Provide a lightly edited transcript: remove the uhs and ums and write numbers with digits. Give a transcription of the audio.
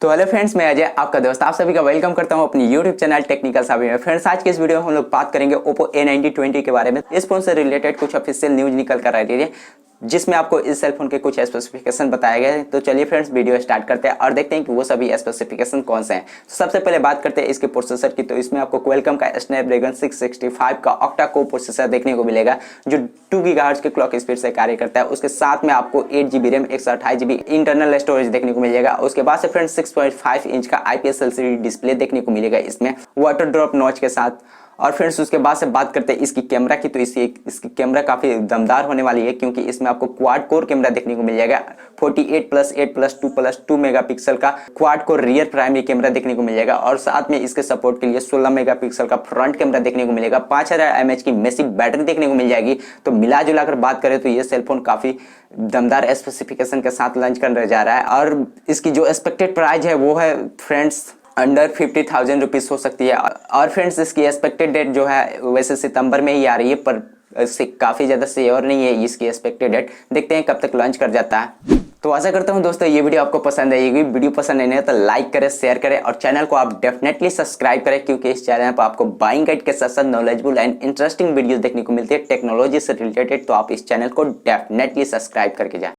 तो hello friends, मैं अजय आपका दोस्त आप सभी का वेलकम करता हूं अपनी यूट्यूब चैनल टेक्निकल साबी में। फ्रेंड्स, आज के इस वीडियो में हम लोग बात करेंगे Oppo A90 20 के बारे में। इस फोन से रिलेटेड कुछ ऑफिशियल न्यूज निकल कर आ रही है जिसमें आपको इस सेल फोन के कुछ स्पेसिफिकेशन बताए गए हैं। तो चलिए फ्रेंड्स, वीडियो स्टार्ट करते हैं और देखते हैं कि वो सभी स्पेसिफिकेशन कौन से हैं। तो सबसे पहले बात करते हैं इसके प्रोसेसर की। तो इसमें आपको क्वालकॉम का स्नैपड्रैगन 665 का ऑक्टा कोर प्रोसेसर देखने को मिलेगा जो 2 गीगाहर्ट्ज के क्लॉक स्पीड से कार्य करता है। उसके साथ में आपको 8GB RAM 128GB internal storage देखने को मिल जाएगा। उसके बाद से फ्रेंड्स 6.5 इंच का IPS LCD डिस्प्ले देखने को मिलेगा इसमें वाटर ड्रॉप नॉच के साथ। और फ्रेंड्स उसके बाद से बात करते हैं इसकी कैमरा की। तो इसकी कैमरा काफी दमदार होने वाली है क्योंकि इसमें आपको क्वाड कोर कैमरा देखने को मिल जाएगा। 48+8+2+2 मेगापिक्सल का quad core rear primary camera देखने को मिल जाएगा और साथ में इसके सपोर्ट के लिए 16 मेगापिक्सल का फ्रंट कैमरा देखने को मिलेगा। 5000 mAh की मैसिव बैटरी देखने को मिल जाएगी। तो मिला जुला कर बात करें तो ये सेलफोन काफी दमदार स्पेसिफिकेशन के साथ लॉन्च करने जा रहा है और इसकी जो एक्सपेक्टेड प्राइस है वो है फ्रेंड्स अंडर 50,000 रुपीज हो सकती है। और फ्रेंड्स इसकी एक्सपेक्टेड डेट जो है वैसे सितंबर में ही आ रही है, पर काफी ज्यादा श्योर नहीं है इसकी एक्सपेक्टेड डेट। देखते हैं कब तक लॉन्च कर जाता है। तो आशा करता हूं दोस्तों ये वीडियो आपको पसंद आएगी। वीडियो पसंद आने तो लाइक करें, शेयर करें और चैनल को आप डेफिनेटली सब्सक्राइब करें क्योंकि इस चैनल पर आपको बाइंग गाइड के साथ साथ नॉलेजेबल एंड इंटरेस्टिंग वीडियोस देखने को मिलती है टेक्नोलॉजी से रिलेटेड। तो आप इस चैनल को डेफिनेटली सब्सक्राइब करके जाएं।